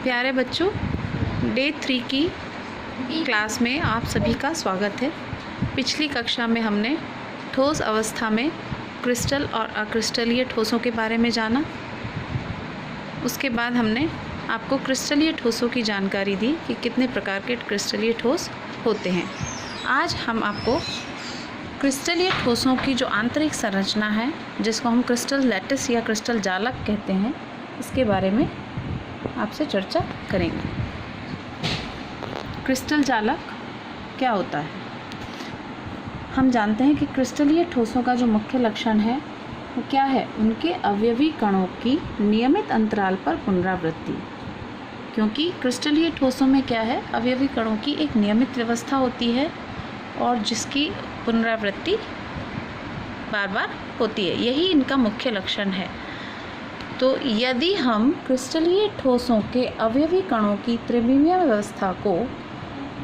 प्यारे बच्चों, डे 3 की क्लास में आप सभी का स्वागत है। पिछली कक्षा में हमने ठोस अवस्था में क्रिस्टल और अक्रिस्टलीय ठोसों के बारे में जाना। उसके बाद हमने आपको क्रिस्टलीय ठोसों की जानकारी दी कि कितने प्रकार के क्रिस्टलीय ठोस होते हैं। आज हम आपको क्रिस्टलीय ठोसों की जो आंतरिक संरचना है, जिसको हम क्रिस्टल लैटिस या क्रिस्टल जालक कहते हैं, इसके बारे में आपसे चर्चा करेंगे। क्रिस्टल जालक क्या होता है? हम जानते हैं कि क्रिस्टलीय ठोसों का जो मुख्य लक्षण है वो क्या है? उनके अवयवी कणों की नियमित अंतराल पर पुनरावृत्ति। क्योंकि क्रिस्टलीय ठोसों में क्या है? अवयवी कणों की एक नियमित व्यवस्था होती है और जिसकी पुनरावृत्ति बार बार होती है। यही इनका मुख्य लक्षण है। तो यदि हम क्रिस्टलीय ठोसों के अवयवी कणों की त्रिविमीय व्यवस्था को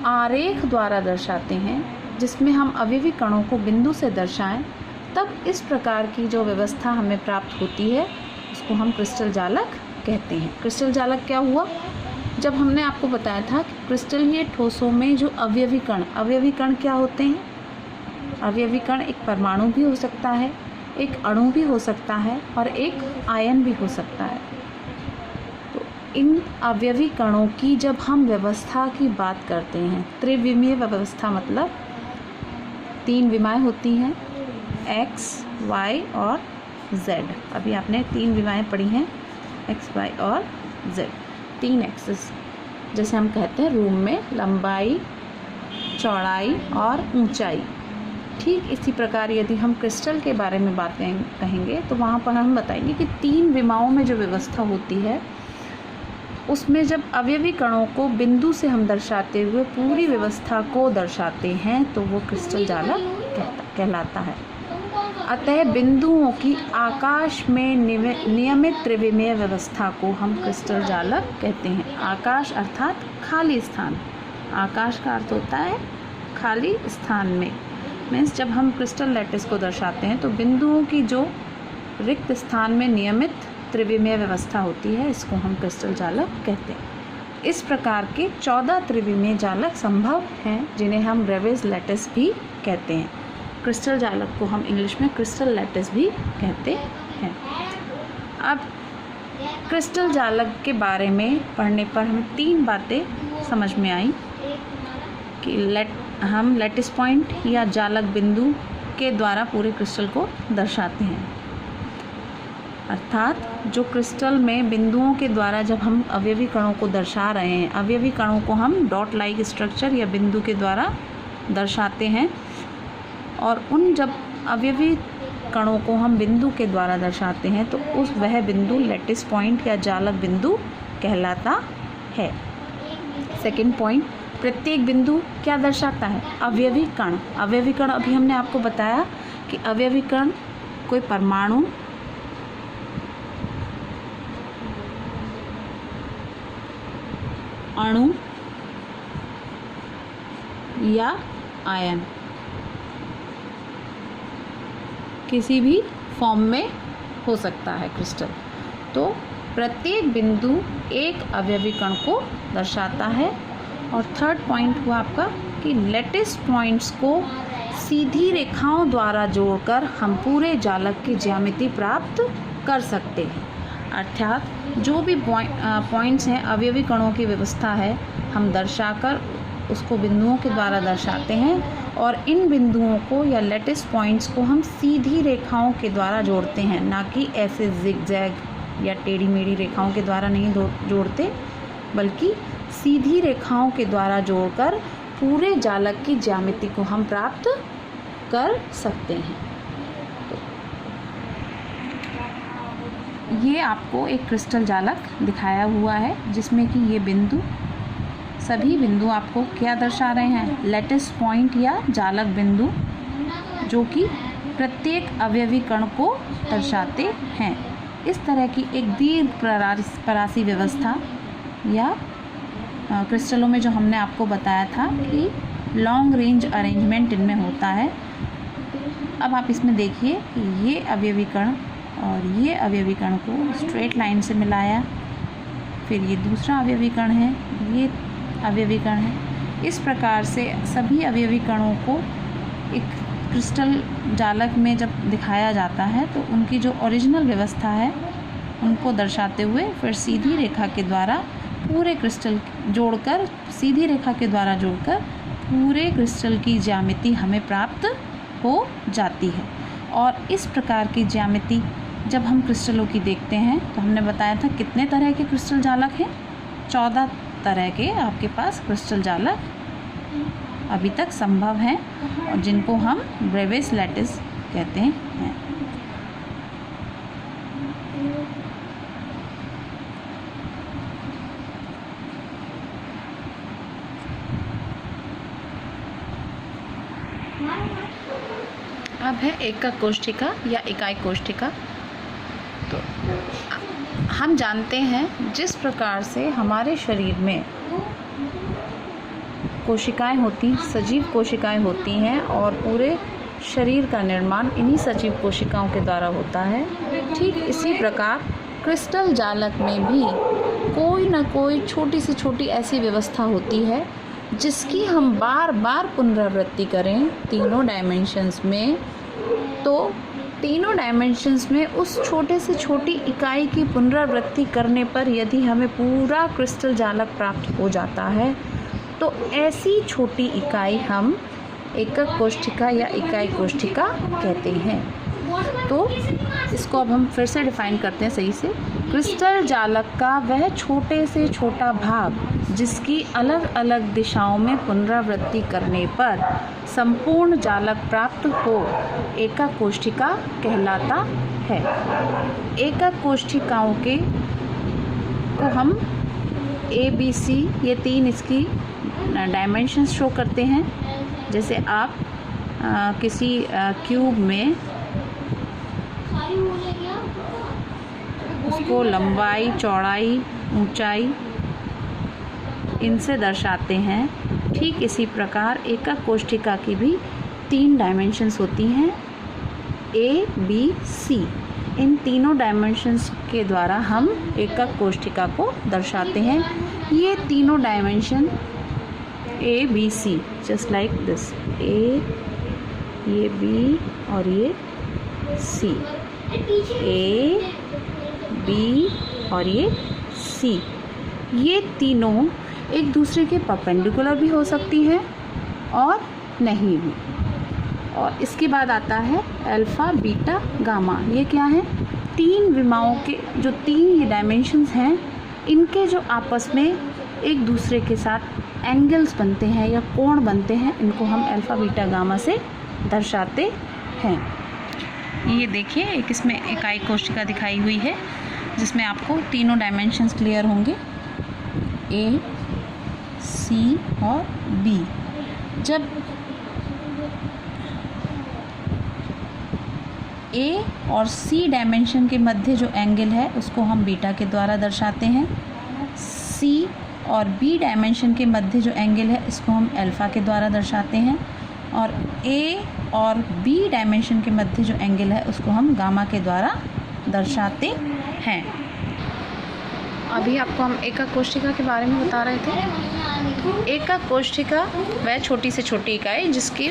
आरेख द्वारा दर्शाते हैं, जिसमें हम अवयवी कणों को बिंदु से दर्शाएं, तब इस प्रकार की जो व्यवस्था हमें प्राप्त होती है उसको हम क्रिस्टल जालक कहते हैं। क्रिस्टल जालक क्या हुआ? जब हमने आपको बताया था कि क्रिस्टलीय ठोसों में जो अवयवी कण क्या होते हैं? अवयवी कण एक परमाणु भी हो सकता है, एक अणु भी हो सकता है और एक आयन भी हो सकता है। तो इन अवयवी कणों की जब हम व्यवस्था की बात करते हैं, त्रिविमीय व्यवस्था मतलब 3 विमाएं होती हैं, x, y और z। अभी आपने 3 विमाएं पढ़ी हैं, x, y और z। 3 एक्सिस, जैसे हम कहते हैं रूम में लंबाई, चौड़ाई और ऊंचाई। ठीक इसी प्रकार यदि हम क्रिस्टल के बारे में बातें कहेंगे तो वहाँ पर हम बताएंगे कि 3 विमाओं में जो व्यवस्था होती है उसमें जब अवयवी कणों को बिंदु से हम दर्शाते हुए पूरी व्यवस्था को दर्शाते हैं तो वो क्रिस्टल जालक कहलाता है। अतः बिंदुओं की आकाश में नियमित त्रिविमीय व्यवस्था को हम क्रिस्टल जालक कहते हैं। आकाश अर्थात खाली स्थान। आकाश का अर्थ होता है खाली स्थान में। मीन्स जब हम क्रिस्टल लैटिस को दर्शाते हैं तो बिंदुओं की जो रिक्त स्थान में नियमित त्रिविमीय व्यवस्था होती है, इसको हम क्रिस्टल जालक कहते हैं। इस प्रकार के 14 त्रिविमीय जालक संभव हैं, जिन्हें हम रेवेज लैटिस भी कहते हैं। क्रिस्टल जालक को हम इंग्लिश में क्रिस्टल लैटिस भी कहते हैं। अब क्रिस्टल जालक के बारे में पढ़ने पर हमें 3 बातें समझ में आई कि हम लैटिस पॉइंट या जालक बिंदु के द्वारा पूरे क्रिस्टल को दर्शाते हैं। अर्थात जो क्रिस्टल में बिंदुओं के द्वारा जब हम अवयवी कणों को दर्शा रहे हैं, अवयवी कणों को हम डॉट लाइक स्ट्रक्चर या बिंदु के द्वारा दर्शाते हैं, और उन जब अवयवी कणों को हम बिंदु के द्वारा दर्शाते हैं तो वह बिंदु लैटिस पॉइंट या जालक बिंदु कहलाता है। सेकंड पॉइंट, प्रत्येक बिंदु क्या दर्शाता है? अवयवी कण। अवयवी कण अभी हमने आपको बताया कि अवयवी कण कोई परमाणु, अणु या आयन किसी भी फॉर्म में हो सकता है क्रिस्टल। तो प्रत्येक बिंदु एक अवयवी कण को दर्शाता है। और थर्ड पॉइंट हुआ आपका कि लैटिस पॉइंट्स को सीधी रेखाओं द्वारा जोड़कर हम पूरे जालक की ज्यामिति प्राप्त कर सकते हैं। अर्थात जो भी पॉइंट्स हैं, अवयवी कणों की व्यवस्था है, हम दर्शाकर उसको बिंदुओं के द्वारा दर्शाते हैं, और इन बिंदुओं को या लैटिस पॉइंट्स को हम सीधी रेखाओं के द्वारा जोड़ते हैं, ना कि ऐसे जिगजैग या टेढ़ी मेढ़ी रेखाओं के द्वारा नहीं जोड़ते, बल्कि सीधी रेखाओं के द्वारा जोड़कर पूरे जालक की ज्यामिति को हम प्राप्त कर सकते हैं। तो ये आपको एक क्रिस्टल जालक दिखाया हुआ है, जिसमें कि ये सभी बिंदु आपको क्या दर्शा रहे हैं? लैटिस पॉइंट या जालक बिंदु, जो कि प्रत्येक अवयवी कण को दर्शाते हैं। इस तरह की एक दीर्घ परासी व्यवस्था या क्रिस्टलों में जो हमने आपको बताया था कि लॉन्ग रेंज अरेंजमेंट इनमें होता है। अब आप इसमें देखिए कि ये अवयवी कण और ये अवयवी कण को स्ट्रेट लाइन से मिलाया, फिर ये दूसरा अवयवी कण है, ये अवयवी कण है। इस प्रकार से सभी अवयवी कणों को एक क्रिस्टल जालक में जब दिखाया जाता है तो उनकी जो ओरिजिनल व्यवस्था है उनको दर्शाते हुए फिर सीधी रेखा के द्वारा पूरे क्रिस्टल जोड़कर, सीधी रेखा के द्वारा जोड़कर पूरे क्रिस्टल की ज्यामिति हमें प्राप्त हो जाती है। और इस प्रकार की ज्यामिति जब हम क्रिस्टलों की देखते हैं तो हमने बताया था कितने तरह के क्रिस्टल जालक हैं, 14 तरह के आपके पास क्रिस्टल जालक अभी तक संभव हैं और जिनको हम ब्रेविस लैटिस कहते हैं। अब है एकक कोष्ठिका या इकाई कोष्ठिका। तो हम जानते हैं जिस प्रकार से हमारे शरीर में कोशिकाएं होती, सजीव कोशिकाएं होती हैं और पूरे शरीर का निर्माण इन्हीं सजीव कोशिकाओं के द्वारा होता है, ठीक इसी प्रकार क्रिस्टल जालक में भी कोई न कोई छोटी से छोटी ऐसी व्यवस्था होती है जिसकी हम बार बार पुनरावृत्ति करें तीनों डायमेंशंस में, तो तीनों डायमेंशंस में उस छोटे से छोटी इकाई की पुनरावृत्ति करने पर यदि हमें पूरा क्रिस्टल जालक प्राप्त हो जाता है तो ऐसी छोटी इकाई हम एकक कोष्ठिका या इकाई कोष्ठिका कहते हैं। तो इसको अब हम फिर से डिफाइन करते हैं सही से। क्रिस्टल जालक का वह छोटे से छोटा भाग जिसकी अलग अलग दिशाओं में पुनरावृत्ति करने पर संपूर्ण जालक प्राप्त हो एकक कोष्ठिका कहलाता है। एकक कोष्ठिकाओं के को हम ABC ये 3 इसकी डायमेंशंस शो करते हैं। जैसे आप किसी क्यूब में उसको लंबाई, चौड़ाई, ऊंचाई इनसे दर्शाते हैं, ठीक इसी प्रकार एकक कोष्ठिका की भी 3 डायमेंशंस होती हैं ABC। इन तीनों डायमेंशंस के द्वारा हम एकक कोष्ठिका को दर्शाते हैं। ये तीनों dimension ABC just like this, A, ये B और ये C, A, B और ये C, ये तीनों एक दूसरे के परपेंडिकुलर भी हो सकती हैं और नहीं भी। और इसके बाद आता है अल्फ़ा, बीटा, गामा। ये क्या है? 3 विमाओं के जो 3 ये डायमेंशंस हैं, इनके जो आपस में एक दूसरे के साथ एंगल्स बनते हैं या कोण बनते हैं, इनको हम अल्फ़ा, बीटा, गामा से दर्शाते हैं। ये देखिए एक इसमें इकाई कोष्ठिका दिखाई हुई है जिसमें आपको तीनों डायमेंशंस क्लियर होंगे, A, C और B। जब A और C डायमेंशन के मध्य जो एंगल है उसको हम बीटा के द्वारा दर्शाते हैं। C और B डायमेंशन के मध्य जो एंगल है इसको हम अल्फ़ा के द्वारा दर्शाते हैं। और A और B डायमेंशन के मध्य जो एंगल है उसको हम गामा के द्वारा दर्शाते हैं। अभी आपको हम एकक कोष्ठिका के बारे में बता रहे थे। एकक कोष्ठिका वह छोटी से छोटी इकाई जिसकी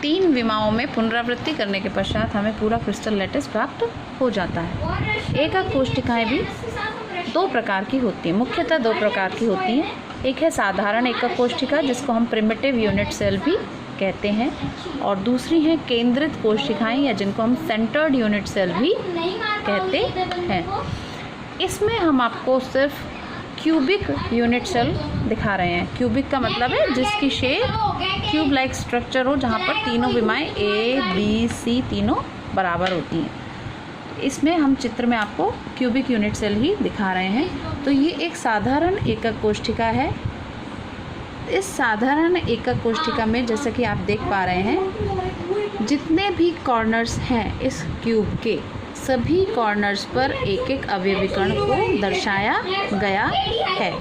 3 विमाओं में पुनरावृत्ति करने के पश्चात हमें पूरा क्रिस्टल लैटिस प्राप्त हो जाता है। एकक कोष्ठिकाएँ भी 2 प्रकार की होती हैं, मुख्यतः 2 प्रकार की होती हैं। एक है साधारण एकक कोष्ठिका जिसको हम प्रिमिटिव यूनिट सेल भी कहते हैं, और दूसरी है केंद्रित कोशिकाएं या जिनको हम सेंटर्ड यूनिट सेल भी कहते हैं। इसमें हम आपको सिर्फ क्यूबिक यूनिट सेल दिखा रहे हैं। क्यूबिक का मतलब है जिसकी शेप क्यूब लाइक स्ट्रक्चर हो, जहाँ पर तीनों विमाएं A, B, C तीनों बराबर होती हैं। इसमें हम चित्र में आपको क्यूबिक यूनिट सेल ही दिखा रहे हैं। तो ये एक साधारण एकक कोष्ठिका है। इस साधारण एकक कोष्ठिका में जैसा कि आप देख पा रहे हैं, जितने भी कॉर्नर्स हैं इस क्यूब के, सभी कॉर्नर्स पर एक एक अवयवीकरण को दर्शाया गया है।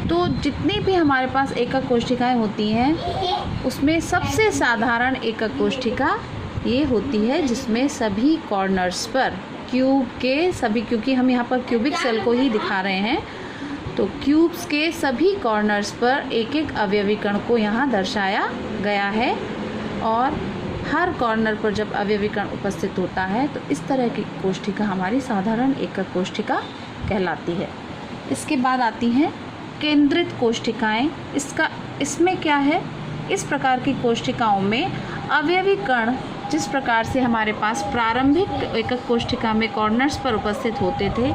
तो जितनी भी हमारे पास एकक कोष्ठिकाएं होती हैं उसमें सबसे साधारण एकक कोष्ठिका ये होती है जिसमें सभी कॉर्नर्स पर क्यूब के सभी, क्योंकि हम यहाँ पर क्यूबिक सेल को ही दिखा रहे हैं, तो क्यूब्स के सभी कॉर्नर्स पर एक एक अवयवी कण को यहाँ दर्शाया गया है और हर कॉर्नर पर जब अवयवी कण उपस्थित होता है तो इस तरह की कोष्ठिका हमारी साधारण एकक कोष्ठिका कहलाती है। इसके बाद आती हैं केंद्रित कोष्ठिकाएं। इसमें क्या है, इस प्रकार की कोष्ठिकाओं में अवयवी कण जिस प्रकार से हमारे पास प्रारंभिक एकक कोष्ठिका में कॉर्नर्स पर उपस्थित होते थे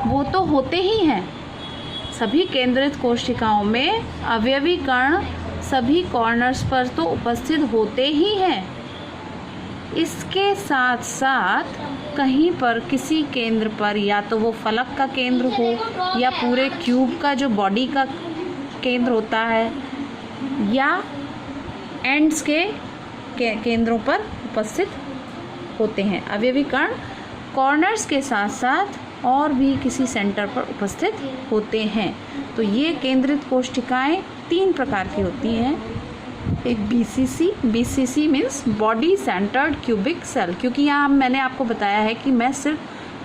वो तो होते ही हैं। सभी केंद्रित कोष्ठिकाओं में अवयवी कण सभी कॉर्नर्स पर तो उपस्थित होते ही हैं। इसके साथ साथ कहीं पर किसी केंद्र पर या तो वो फलक का केंद्र हो या पूरे क्यूब का जो बॉडी का केंद्र होता है या एंड्स के केंद्रों पर उपस्थित होते हैं। अवयवी कण कॉर्नर्स के साथ साथ और भी किसी सेंटर पर उपस्थित होते हैं। तो ये केंद्रित कोष्ठिकाएं 3 प्रकार की होती हैं। एक BCC means body centred cubic cell, क्योंकि यहाँ मैंने आपको बताया है कि मैं सिर्फ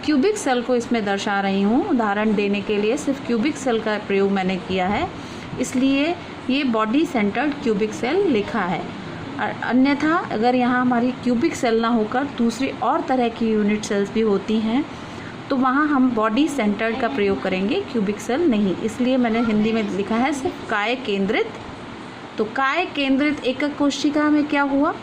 क्यूबिक सेल को इसमें दर्शा रही हूँ, उदाहरण देने के लिए सिर्फ क्यूबिक सेल का प्रयोग मैंने किया है, इसलिए ये बॉडी सेंटर्ड क्यूबिक सेल लिखा है। और अन्यथा अगर यहाँ हमारी क्यूबिक सेल ना होकर दूसरी और तरह की यूनिट सेल्स भी होती हैं तो वहाँ हम बॉडी सेंटर्ड का प्रयोग करेंगे, क्यूबिक सेल नहीं। इसलिए मैंने हिंदी में लिखा है सिर्फ काय केंद्रित। तो काय केंद्रित एकक कोष्ठिका में क्या हुआ,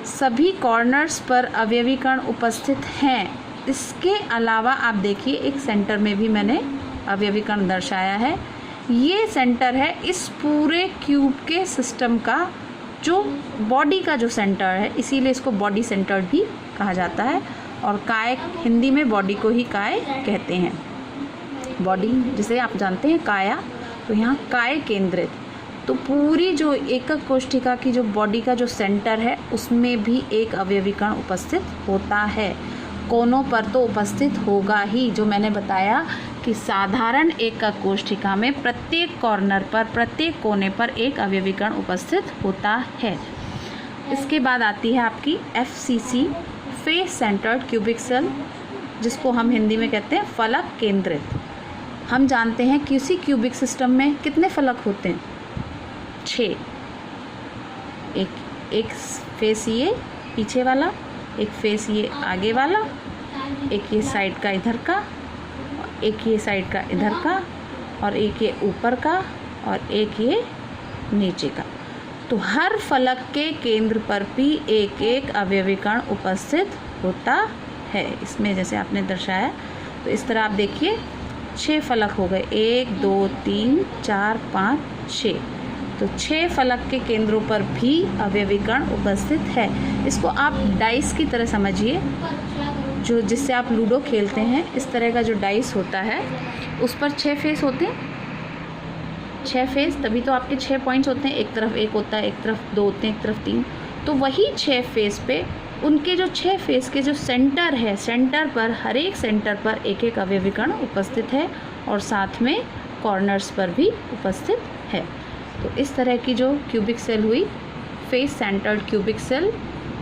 सभी कॉर्नर्स पर अवयवी कण उपस्थित हैं। इसके अलावा आप देखिए एक सेंटर में भी मैंने अवयवी कण दर्शाया है। ये सेंटर है इस पूरे क्यूब के सिस्टम का जो बॉडी का जो सेंटर है, इसीलिए इसको बॉडी सेंटर्ड भी कहा जाता है। और काय हिंदी में बॉडी को ही काय कहते हैं। बॉडी जिसे आप जानते हैं काया, तो यहाँ काय केंद्रित। तो पूरी जो एकक कोष्ठिका की जो बॉडी का जो सेंटर है उसमें भी एक अवयवी कण उपस्थित होता है। कोनों पर तो उपस्थित होगा ही, जो मैंने बताया कि साधारण एकक कोष्ठिका में प्रत्येक कॉर्नर पर प्रत्येक कोने पर एक अवयवी कण उपस्थित होता है। इसके बाद आती है आपकी FCC face centred cubic cell, जिसको हम हिंदी में कहते हैं फलक केंद्रित। हम जानते हैं कि उसी क्यूबिक सिस्टम में कितने फलक होते हैं, 6। एक फेस ये पीछे वाला, एक फेस ये आगे वाला, एक ये साइड का इधर का, एक ये साइड का इधर का, और एक ये ऊपर का, और एक ये नीचे का। तो हर फलक के केंद्र पर भी एक एक अवयवी कण उपस्थित होता है। इसमें जैसे आपने दर्शाया, तो इस तरह आप देखिए 6 फलक हो गए, 1 2 3 4 5 6। तो 6 फलक के केंद्रों पर भी अवयवी कण उपस्थित है। इसको आप डाइस की तरह समझिए, जो जिससे आप लूडो खेलते हैं, इस तरह का जो डाइस होता है उस पर 6 फेस होते हैं, 6 फेस, तभी तो आपके 6 पॉइंट्स होते हैं। एक तरफ 1 होता है, एक तरफ 2 होते हैं, एक तरफ 3। तो वही 6 फेस पे उनके जो 6 फेस के जो सेंटर है, सेंटर पर हर एक सेंटर पर एक एक अवयवी कण उपस्थित है और साथ में कॉर्नर्स पर भी उपस्थित है। तो इस तरह की जो क्यूबिक सेल हुई फेस सेंटर्ड क्यूबिक सेल,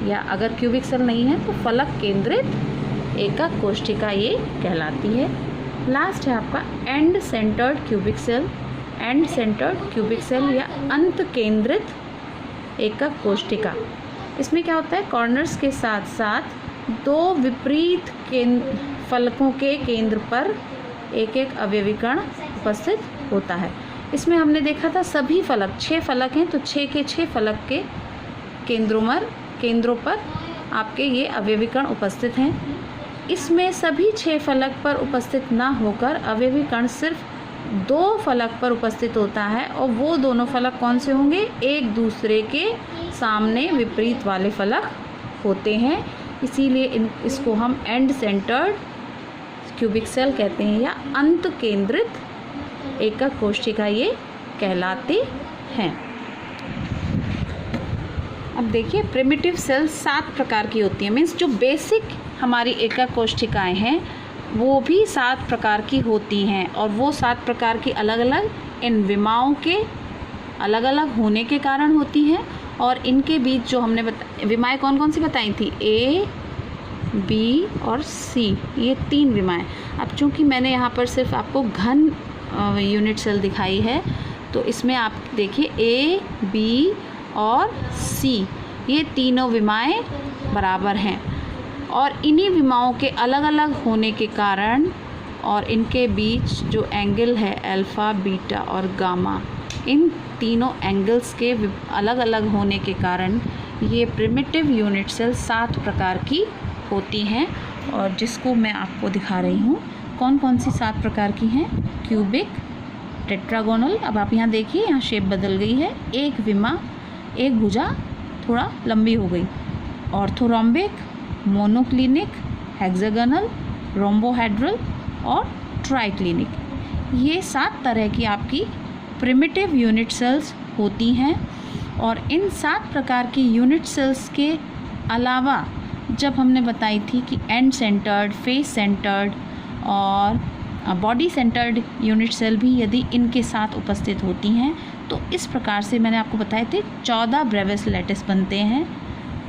या अगर क्यूबिक सेल नहीं है तो फलक केंद्रित एकक कोष्ठिका ये कहलाती है। लास्ट है आपका end centred cubic cell. End centred cubic cell या अंत केंद्रित एकक कोष्ठिका। इसमें क्या होता है, कॉर्नर्स के साथ साथ 2 विपरीत फलकों के केंद्र पर एक एक अवयवी कण उपस्थित होता है। इसमें हमने देखा था सभी फलक, 6 फलक हैं तो 6 के 6 फलक के केंद्रों पर आपके ये अवयवी कण उपस्थित हैं। इसमें सभी 6 फलक पर उपस्थित ना होकर अवयवी कण सिर्फ 2 फलक पर उपस्थित होता है, और वो दोनों फलक कौन से होंगे, एक दूसरे के सामने विपरीत वाले फलक होते हैं। इसीलिए इसको हम एंड सेंटर्ड क्यूबिक सेल कहते हैं या अंत केंद्रित एकक कोष्ठिका ये कहलाते हैं। अब देखिए प्रिमिटिव सेल्स 7 प्रकार की होती हैं, मीन्स जो बेसिक हमारी एकक कोष्ठिकाएं हैं वो भी 7 प्रकार की होती हैं, और वो 7 प्रकार की अलग अलग इन विमाओं के अलग अलग होने के कारण होती हैं। और इनके बीच जो हमने विमाएं कौन कौन सी बताई थी, A, B और C, ये 3 विमाएं। अब चूँकि मैंने यहाँ पर सिर्फ आपको घन यूनिट सेल दिखाई है। तो इसमें आप देखिए ए, बी और सी, ये तीनों विमाएं बराबर हैं और इन्हीं विमाओं के अलग अलग होने के कारण और इनके बीच जो एंगल है अल्फ़ा, बीटा और गामा, इन तीनों एंगल्स के अलग अलग होने के कारण ये प्रिमिटिव यूनिट सेल 7 प्रकार की होती हैं और जिसको मैं आपको दिखा रही हूँ। कौन कौन सी 7 प्रकार की हैं? क्यूबिक, टेट्रागोनल, अब आप यहाँ देखिए यहाँ शेप बदल गई है, एक विमा, एक भुजा थोड़ा लंबी हो गई, ऑर्थोरोम्बिक, मोनोक्लिनिक, हेक्सागोनल, रोम्बोहेड्रल और ट्राइक्लिनिक। ये 7 तरह की आपकी प्रिमिटिव यूनिट सेल्स होती हैं और इन 7 प्रकार की यूनिट सेल्स के अलावा जब हमने बताई थी कि एंड सेंटर्ड, फेस सेंटर्ड और बॉडी सेंटर्ड यूनिट सेल भी यदि इनके साथ उपस्थित होती हैं तो इस प्रकार से मैंने आपको बताए थे 14 ब्रेविस लैटिस बनते हैं।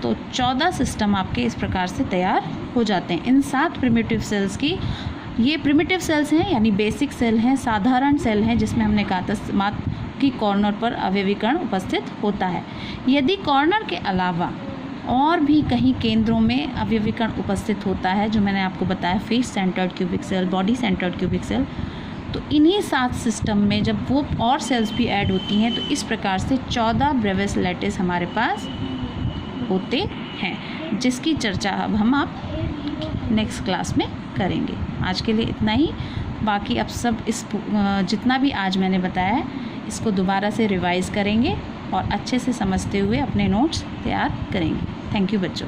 तो 14 सिस्टम आपके इस प्रकार से तैयार हो जाते हैं इन 7 प्रिमिटिव सेल्स की। ये प्रिमिटिव सेल्स हैं यानी बेसिक सेल हैं, साधारण सेल हैं, जिसमें हमने कहा था मात्र कि कॉर्नर पर अवयवीकरण उपस्थित होता है। यदि कॉर्नर के अलावा और भी कहीं केंद्रों में अवयवीकरण उपस्थित होता है, जो मैंने आपको बताया face centred cubic cell, body centred cubic cell, तो इन्हीं 7 सिस्टम में जब वो और सेल्स भी ऐड होती हैं तो इस प्रकार से 14 ब्रेविस लैटिस हमारे पास होते हैं, जिसकी चर्चा अब हम आप नेक्स्ट क्लास में करेंगे। आज के लिए इतना ही। बाकी अब सब इस जितना भी आज मैंने बताया है इसको दोबारा से रिवाइज़ करेंगे और अच्छे से समझते हुए अपने नोट्स तैयार करेंगे। थैंक यू बच्चों।